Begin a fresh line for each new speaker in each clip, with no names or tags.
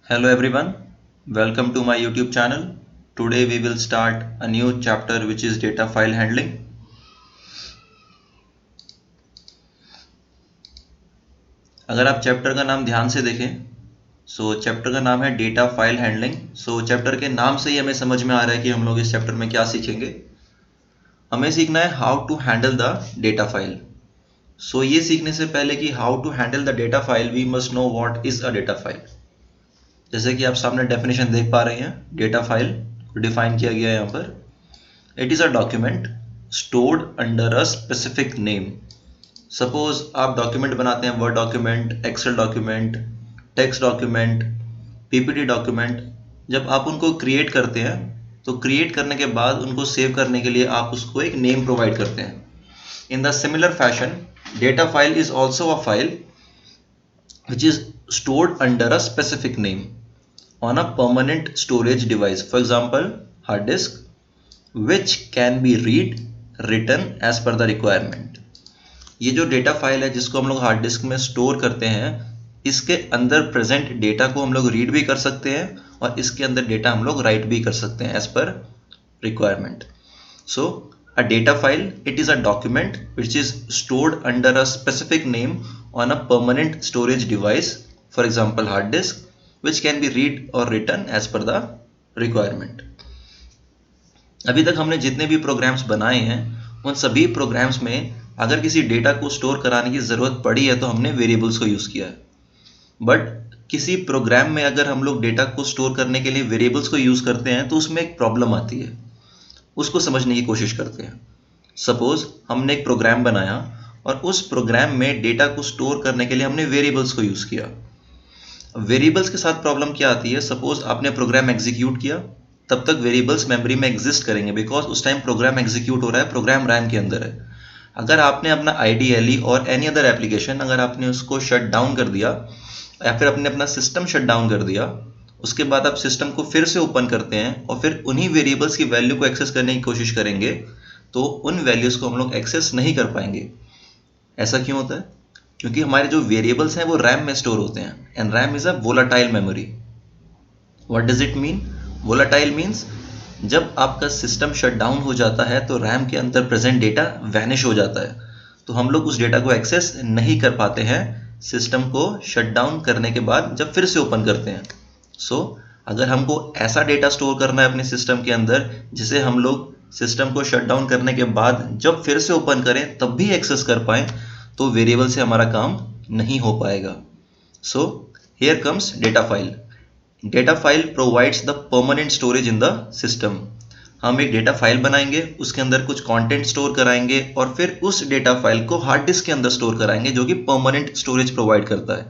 Hello everyone, welcome to my YouTube channel. Today we will start a new chapter which is data file handling. अगर आप chapter का नाम ध्यान से देखें चैप्टर का नाम है डेटा फाइल हैंडलिंग। चैप्टर के नाम से ही हमें समझ में आ रहा है कि हम लोग इस चैप्टर में क्या सीखेंगे। हमें सीखना है how to handle the data file. ये सीखने से पहले कि how to handle the data file we must know what is a data file. जैसे कि आप सामने डेफिनेशन देख पा रहे हैं, डेटा फाइल को डिफाइन किया गया है यहाँ पर। It is a document stored under a specific name. Suppose आप डॉक्यूमेंट बनाते हैं, word document, excel document, text document, PPT document. जब आप उनको क्रिएट करते हैं तो क्रिएट करने के बाद उनको सेव करने के लिए आप उसको एक नेम प्रोवाइड करते हैं। In the similar fashion data file is also a file which is stored under a specific name on a permanent storage device, for example hard disk, which can be written as per the requirement। ये जो data file है जिसको हम लोग hard disk में store करते हैं, इसके अंदर प्रेजेंट डेटा को हम लोग रीड भी कर सकते हैं और इसके अंदर डेटा हम लोग राइट भी कर सकते हैं as per requirement. A data file, it is a document which is stored under a specific name on a permanent storage device, for example hard disk, which can be read or written as per the requirement। अभी तक हमने जितने भी programmes बनाए हैं उन सभी programmes में अगर किसी डेटा को स्टोर कराने की ज़रूरत पड़ी है तो हमने वेरिएबल्स को यूज़ किया है। बट किसी प्रोग्राम में अगर हम लोग डेटा को स्टोर करने के लिए वेरिएबल्स को यूज़ करते हैं तो उसमें एक प्रॉब्लम आती है, उसको समझने की कोशिश करते हैं। सपोज हमने एक प्रोग्राम बनाया और उस प्रोग्राम में डेटा को स्टोर करने के लिए हमने वेरिएबल्स को यूज़ किया। वेरिएबल्स के साथ प्रॉब्लम क्या आती है? सपोज आपने प्रोग्राम एग्जीक्यूट किया, तब तक वेरिएबल्स मेमोरी में एग्जिस्ट करेंगे बिकॉज उस टाइम प्रोग्राम एग्जीक्यूट हो रहा है, प्रोग्राम रैम के अंदर है। अगर आपने अपना IDLE और एनी अदर एप्लीकेशन अगर आपने उसको शट डाउन कर दिया या फिर आपने अपना सिस्टम शट डाउन कर दिया, उसके बाद आप सिस्टम को फिर से ओपन करते हैं और फिर उन्हीं वेरिएबल्स की वैल्यू को एक्सेस करने की कोशिश करेंगे तो उन वैल्यूज़ को हम लोग एक्सेस नहीं कर पाएंगे। ऐसा क्यों होता है? क्योंकि हमारे जो वेरिएबल्स हैं वो रैम में स्टोर होते हैं and RAM is a volatile memory. What does it mean? Volatile means जब आपका सिस्टम शट डाउन हो जाता है तो रैम के अंदर प्रेजेंट डेटा वैनिश हो जाता है, तो हम लोग उस डेटा को एक्सेस नहीं कर पाते हैं सिस्टम को शट डाउन करने के बाद जब फिर से ओपन करते हैं। अगर हमको ऐसा डेटा स्टोर करना है अपने सिस्टम के अंदर जिसे हम लोग सिस्टम को शट डाउन करने के बाद जब फिर से ओपन करें तब भी एक्सेस कर पाएं, तो वेरिएबल से हमारा काम नहीं हो पाएगा। Here comes data file. Data file provides the permanent storage in the system. हम एक डेटा फाइल बनाएंगे, उसके अंदर कुछ कंटेंट स्टोर कराएंगे और फिर उस डेटा फाइल को हार्ड डिस्क के अंदर स्टोर कराएंगे जो कि परमानेंट स्टोरेज प्रोवाइड करता है।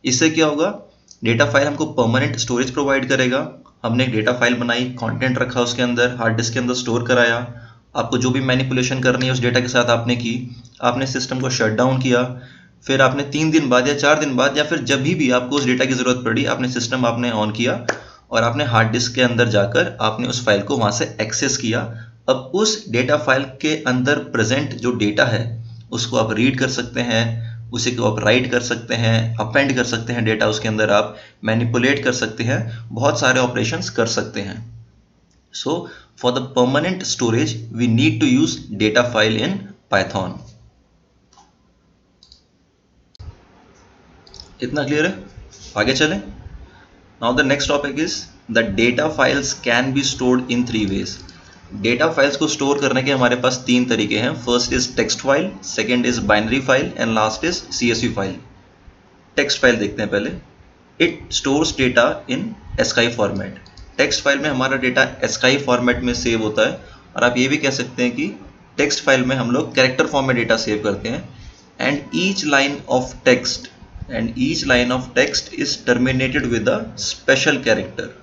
इससे क्या होगा? डेटा फाइल हमको परमानेंट स्टोरेज प्रोवाइड करेगा। हमने एक डेटा फाइल बनाई, कंटेंट रखा उसके अंदर, हार्ड डिस्क के अंदर स्टोर कराया, आपको जो भी मैनिपुलेशन करनी है उस डेटा के साथ आपने की, आपने सिस्टम को शट डाउन किया, फिर आपने 3 दिन बाद या 4 दिन बाद या फिर जब भी आपको उस डेटा की ज़रूरत पड़ी आपने सिस्टम आपने ऑन किया और आपने हार्ड डिस्क के अंदर जाकर आपने उस फाइल को वहाँ से एक्सेस किया। अब उस डेटा फाइल के अंदर प्रेजेंट जो डेटा है उसको आप रीड कर सकते हैं, उसी को आप राइट कर सकते हैं, अपेंड कर सकते हैं डेटा, उसके अंदर आप मैनिपुलेट कर सकते हैं, बहुत सारे ऑपरेशंस कर सकते हैं। For the permanent storage we need to use data file in Python. इतना क्लियर है? आगे चलें। Now the next topic is the data files can be stored in 3 ways. Data files को स्टोर करने के हमारे पास 3 तरीके हैं। First is text file, second is binary file and last is CSV file. Text file देखते हैं पहले। It stores data in ASCII format. Text file में हमारा डेटा ASCII फॉर्मेट में सेव होता है और आप ये भी कह सकते हैं कि टेक्स्ट फाइल में हम लोग कैरेक्टर फॉर्म में डेटा सेव करते हैं and each line of text is terminated with a special character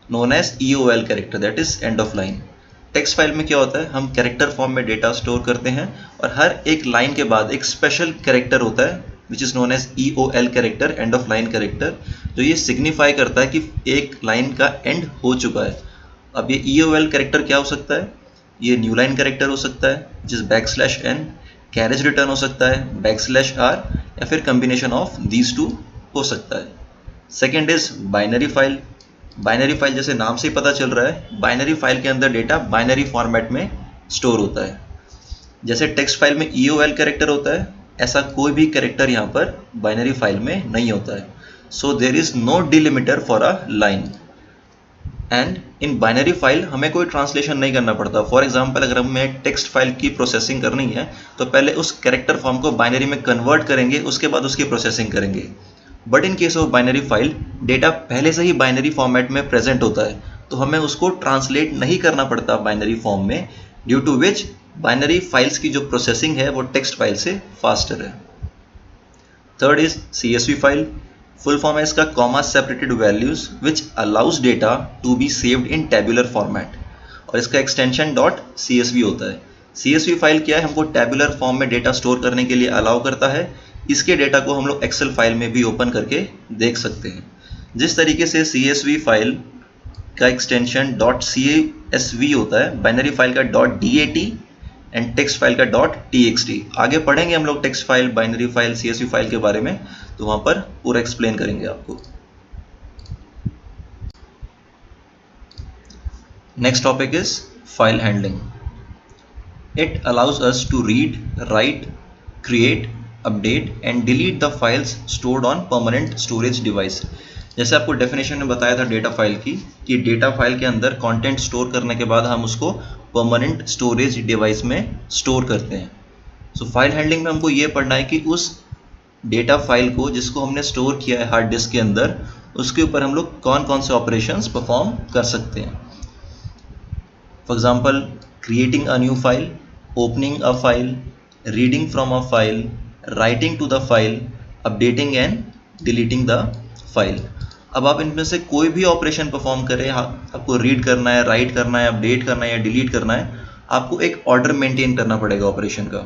known as EOL character, that is and of line. Text file में क्या होता है? हम कैरेक्टर फॉर्म में डेटा स्टोर करते हैं और हर एक लाइन के बाद एक स्पेशल कैरेक्टर होता है which is known as EOL character, end of line character, जो ये सिग्निफाई करता है कि एक लाइन का एंड हो चुका है। अब ये EOL कैरेक्टर क्या हो सकता है? ये न्यू लाइन कैरेक्टर हो सकता है जिस \n, कैरेज रिटर्न हो सकता है, \r या फिर कम्बिनेशन ऑफ दीज 2 हो सकता है। Second is binary file. Binary file जैसे नाम से ही पता चल रहा है, बाइनरी फाइल के अंदर डेटा बाइनरी फॉर्मेट में स्टोर होता है। जैसे टेक्स्ट फाइल में EOL कैरेक्टर होता है, ऐसा कोई भी कैरेक्टर यहाँ पर बाइनरी फाइल में नहीं होता है। So there is no delimiter for a line. And in binary file हमें कोई ट्रांसलेशन नहीं करना पड़ता। फॉर एग्जाम्पल, अगर हमें टेक्स्ट फाइल की प्रोसेसिंग करनी है तो पहले उस कैरेक्टर फॉर्म को बाइनरी में कन्वर्ट करेंगे, उसके बाद उसकी प्रोसेसिंग करेंगे। But in case of binary file data पहले से ही बाइनरी फॉर्मेट में प्रेजेंट होता है, तो हमें उसको ट्रांसलेट नहीं करना पड़ता बाइनरी फॉर्म में, due to which binary files की जो प्रोसेसिंग है वो टेक्स्ट फाइल से फास्टर है। Third is CSV file. Full form है इसका comma separated values which allows data to be saved in tabular format, और इसका एक्सटेंशन .csv होता है। CSV फाइल क्या है, हमको टेबुलर फॉर्म में डेटा स्टोर करने के लिए अलाउ करता है। इसके डेटा को हम लोग एक्सेल फाइल में भी ओपन करके देख सकते हैं। जिस तरीके से CSV फाइल का एक्सटेंशन .csv होता है, बाइनरी फाइल का .dat एंड टेक्स्ट फाइल का .txt। आगे पढ़ेंगे हम लोग text file, binary file, CSV file के बारे में, तो वहां पर पूरा एक्सप्लेन करेंगे आपको। Next topic is file handling. It allows us to read, write, create, update and delete the files stored on permanent storage device. जैसे आपको डेफिनेशन में बताया था डेटा फाइल की, कि डेटा फाइल के अंदर कंटेंट स्टोर करने के बाद हम उसको परमानेंट स्टोरेज डिवाइस में स्टोर करते हैं। सो फाइल हैंडलिंग में हमको ये पढ़ना है कि उस डेटा फाइल को जिसको हमने स्टोर किया है हार्ड डिस्क के अंदर, उसके ऊपर हम लोग कौन कौन से ऑपरेशंस परफॉर्म कर सकते हैं। For example, creating a new file, opening a file, reading from a file, writing to the file, updating and deleting the file. अब आप इनमें से कोई भी ऑपरेशन परफॉर्म करें, आपको रीड करना है, राइट करना है, अपडेट करना है या डिलीट करना है, आपको एक ऑर्डर मेंटेन करना पड़ेगा ऑपरेशन का,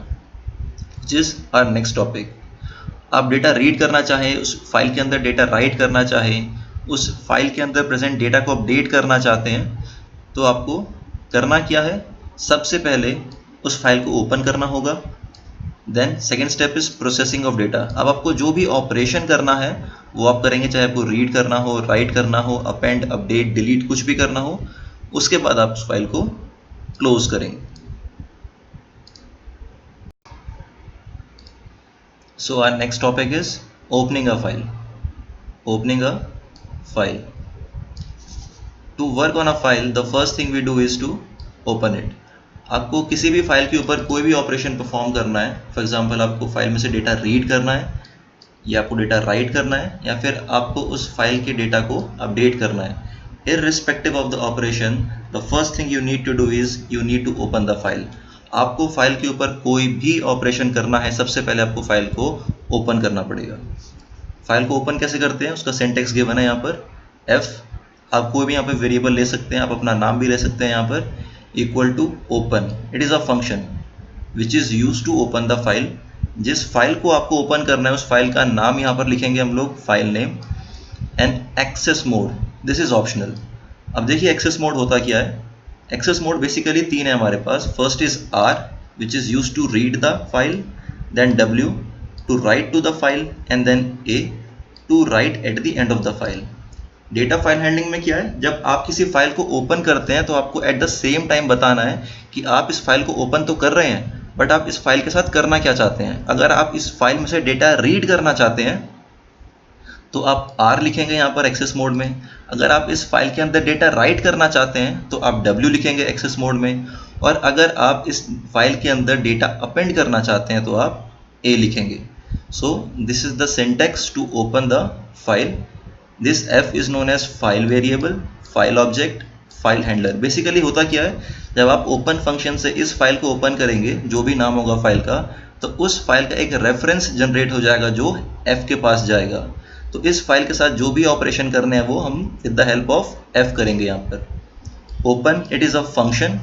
which is our next topic. आप डेटा रीड करना चाहें, उस फाइल के अंदर डेटा राइट करना चाहें, उस फाइल के अंदर प्रेजेंट डेटा को अपडेट करना चाहते हैं, तो आपको करना क्या है, सबसे पहले उस फाइल को ओपन करना होगा। Then second step is processing of data. अब आपको जो भी ऑपरेशन करना है वो आप करेंगे, चाहे आपको रीड करना हो, राइट करना हो, अपेंड, अपडेट, डिलीट, कुछ भी करना हो, उसके बाद आप उस फाइल को क्लोज करेंगे। So our next topic is opening a file. Opening a file. To work on a file, the first thing we do is to open it. आपको किसी भी फाइल के ऊपर कोई भी ऑपरेशन परफॉर्म करना है, फॉर एग्जांपल आपको फाइल में से डेटा रीड करना है, या आपको डेटा राइट करना है, या फिर आपको उस फाइल के डेटा को अपडेट करना है, irrespective of the operation, the first thing you need to do is you need to open the file. आपको फाइल के ऊपर कोई भी ऑपरेशन करना है, सबसे पहले आपको फाइल को ओपन करना पड़ेगा। फाइल को ओपन कैसे करते हैं, उसका सिंटेक्स गिवन है यहाँ पर। F, आप कोई भी यहाँ पर वेरिएबल ले सकते हैं, आप अपना नाम भी ले सकते हैं यहाँ पर, equal to open. It is a function which is use to open the file. जिस फाइल को आपको ओपन करना है उस फाइल का नाम यहाँ पर लिखेंगे हम लोग, file name, and access mode, this is optional. अब देखिए एक्सेस मोड होता क्या है। एक्सेस मोड बेसिकली तीन है हमारे पास। First is R, which is use to read the file, then W to write to the file, and then A to write at the end of the file. Data file handling में क्या है, जब आप किसी file को open करते हैं तो आपको एट द सेम टाइम बताना है कि आप इस फाइल को ओपन तो कर रहे हैं, बट आप इस फाइल के साथ करना क्या चाहते हैं। अगर आप इस फाइल में से डेटा रीड करना चाहते हैं तो आप R लिखेंगे यहाँ पर एक्सेस मोड में। अगर आप इस फाइल के अंदर डेटा राइट करना चाहते हैं तो आप W लिखेंगे एक्सेस मोड में। और अगर आप इस फाइल के अंदर डेटा अपेंड करना चाहते हैं तो आप A लिखेंगे। So this is the syntax to open the file. This F is known as file variable, file object, file handler. Basically होता क्या है, जब आप ओपन फंक्शन से इस फाइल को ओपन करेंगे, जो भी नाम होगा फाइल का, तो उस फाइल का एक रेफरेंस जनरेट हो जाएगा जो F के पास जाएगा। तो इस फाइल के साथ जो भी ऑपरेशन करने हैं वो हम with the help of F करेंगे यहाँ पर। Open, it is a function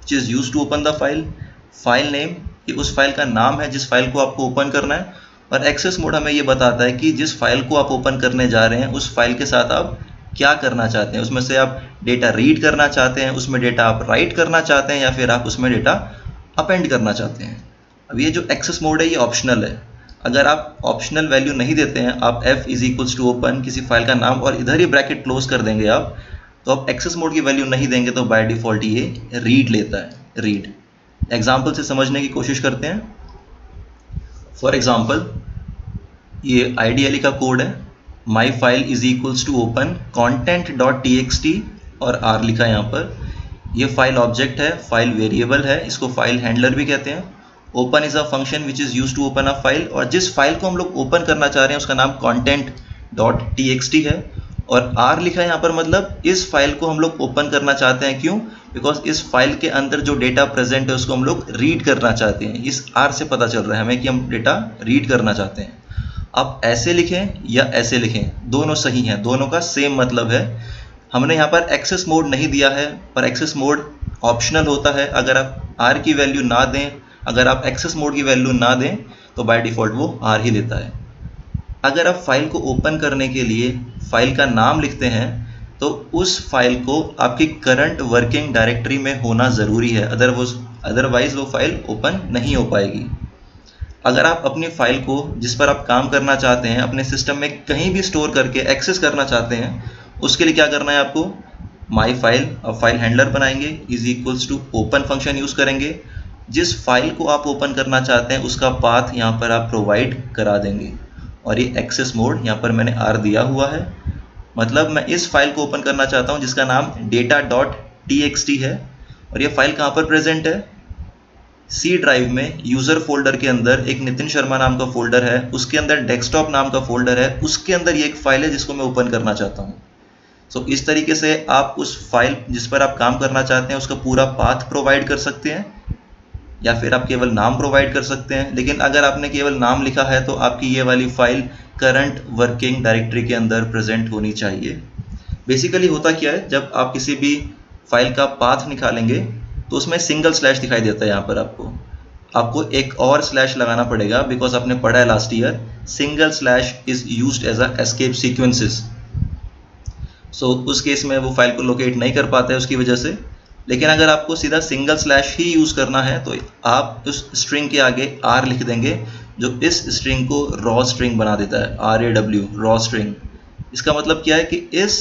which is use to open the file. File name, ये उस फाइल का नाम है जिस फाइल को आपको ओपन करना है। और एक्सेस मोड हमें ये बताता है कि जिस फाइल को आप ओपन करने जा रहे हैं उस फाइल के साथ आप क्या करना चाहते हैं। उसमें से आप डेटा रीड करना चाहते हैं, उसमें डेटा आप राइट करना चाहते हैं, या फिर आप उसमें डेटा अपेंड करना चाहते हैं। अब ये जो एक्सेस मोड है ये ऑप्शनल है। अगर आप ऑप्शनल वैल्यू नहीं देते हैं, आप f is equals to open किसी फाइल का नाम और इधर ही ब्रैकेट क्लोज कर देंगे आप, तो आप एक्सेस मोड की वैल्यू नहीं देंगे तो बाय डिफॉल्ट ये रीड लेता है, रीड। एग्जाम्पल से समझने की कोशिश करते हैं। फॉर एग्जाम्पल ये IDLE का कोड है, my file is equals to open content.txt और r लिखा है यहाँ पर। ये फाइल ऑब्जेक्ट है, फाइल वेरिएबल है, इसको फाइल हैंडलर भी कहते हैं। Open is a function which is use to open a file, और जिस फाइल को हम लोग ओपन करना चाह रहे हैं उसका नाम content.txt है। और r लिखा है यहाँ पर, मतलब इस फाइल को हम लोग ओपन करना चाहते हैं। क्यों? बिकॉज इस फाइल के अंदर जो डेटा प्रेजेंट है उसको हम लोग रीड करना चाहते हैं। इस r से पता चल रहा है हमें कि हम डेटा रीड करना चाहते हैं। आप ऐसे लिखें या ऐसे लिखें, दोनों सही हैं, दोनों का सेम मतलब है। हमने यहाँ पर एक्सेस मोड नहीं दिया है, पर एक्सेस मोड ऑप्शनल होता है। अगर आप r की वैल्यू ना दें, अगर आप एक्सेस मोड की वैल्यू ना दें तो बाय डिफ़ॉल्ट वो r ही देता है। अगर आप फाइल को ओपन करने के लिए फाइल का नाम लिखते हैं तो उस फाइल को आपकी करंट वर्किंग डायरेक्टरी में होना ज़रूरी है, अदरवाइज वो फाइल ओपन नहीं हो पाएगी। अगर आप अपनी फाइल को जिस पर आप काम करना चाहते हैं अपने सिस्टम में कहीं भी स्टोर करके एक्सेस करना चाहते हैं, उसके लिए क्या करना है आपको, माई फाइल, अब फाइल हैंडलर बनाएंगे, is equals to open function use करेंगे। जिस फाइल को आप ओपन करना चाहते हैं उसका पाथ यहाँ पर आप प्रोवाइड करा देंगे, और ये एक्सेस मोड यहाँ पर मैंने r दिया हुआ है। मतलब मैं इस फाइल को ओपन करना चाहता हूँ जिसका नाम data.txt है, और ये फाइल कहाँ पर प्रेजेंट है, C ड्राइव में यूज़र फोल्डर के अंदर एक नितिन शर्मा नाम का फोल्डर है, उसके अंदर डेस्कटॉप नाम का फोल्डर है, उसके अंदर ये एक फाइल है जिसको मैं ओपन करना चाहता हूँ। सो इस तरीके से आप उस फाइल जिस पर आप काम करना चाहते हैं उसका पूरा पाथ प्रोवाइड कर सकते हैं, या फिर आप केवल नाम प्रोवाइड कर सकते हैं। लेकिन अगर आपने केवल नाम लिखा है तो आपकी ये वाली फाइल करंट वर्किंग डायरेक्टरी के अंदर प्रेजेंट होनी चाहिए। बेसिकली होता क्या है, जब आप किसी भी फाइल का पाथ निकालेंगे तो उसमें सिंगल स्लैश दिखाई देता है। यहाँ पर आपको एक और स्लैश लगाना पड़ेगा, बिकॉज आपने पढ़ा है last year, single slash is used as a escape sequences. So उस केस में वो फाइल को लोकेट नहीं कर पाता है उसकी वजह से। लेकिन अगर आपको सीधा सिंगल स्लैश ही यूज़ करना है तो आप उस स्ट्रिंग के आगे r लिख देंगे, जो इस स्ट्रिंग को रॉ स्ट्रिंग बना देता है, RAW, रॉ स्ट्रिंग। इसका मतलब क्या है कि इस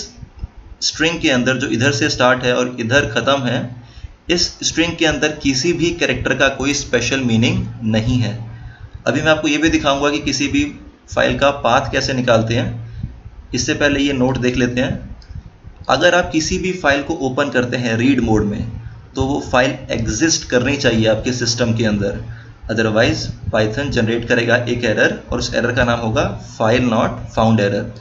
स्ट्रिंग के अंदर जो इधर से स्टार्ट है और इधर ख़त्म है, इस स्ट्रिंग के अंदर किसी भी कैरेक्टर का कोई स्पेशल मीनिंग नहीं है। अभी मैं आपको ये भी दिखाऊंगा कि किसी भी फाइल का पाथ कैसे निकालते हैं। इससे पहले ये नोट देख लेते हैं। अगर आप किसी भी फाइल को ओपन करते हैं रीड मोड में, तो वो फाइल एग्जिस्ट करनी चाहिए आपके सिस्टम के अंदर, अदरवाइज पाइथन जनरेट करेगा एक एरर, और उस एरर का नाम होगा file not found error.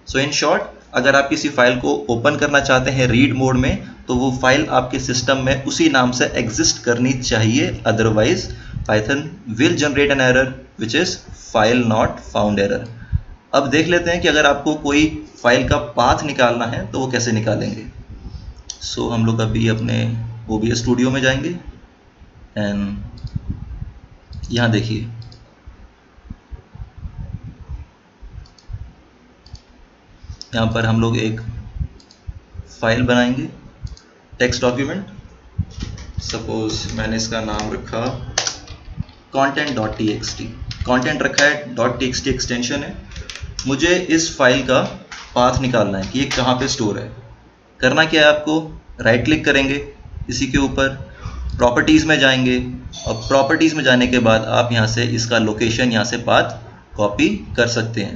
So in short, अगर आप किसी फाइल को ओपन करना चाहते हैं रीड मोड में तो वो फाइल आपके सिस्टम में उसी नाम से एग्जिस्ट करनी चाहिए, otherwise Python will generate an error which is file not found error. अब देख लेते हैं कि अगर आपको कोई फाइल का पाथ निकालना है तो वो कैसे निकालेंगे। सो हम लोग अभी अपने OBS स्टूडियो में जाएंगे एंड यहाँ देखिए, यहाँ पर हम लोग एक फाइल बनाएंगे, टेक्स्ट डॉक्यूमेंट। सपोज मैंने इसका नाम रखा content.txt, कंटेंट रखा है, .txt एक्सटेंशन है। मुझे इस फाइल का पाथ निकालना है कि ये कहाँ पे स्टोर है। करना क्या है, आपको राइट क्लिक करेंगे इसी के ऊपर, प्रॉपर्टीज़ में जाएंगे, और प्रॉपर्टीज़ में जाने के बाद आप यहाँ से इसका लोकेशन, यहाँ से पाथ कॉपी कर सकते हैं।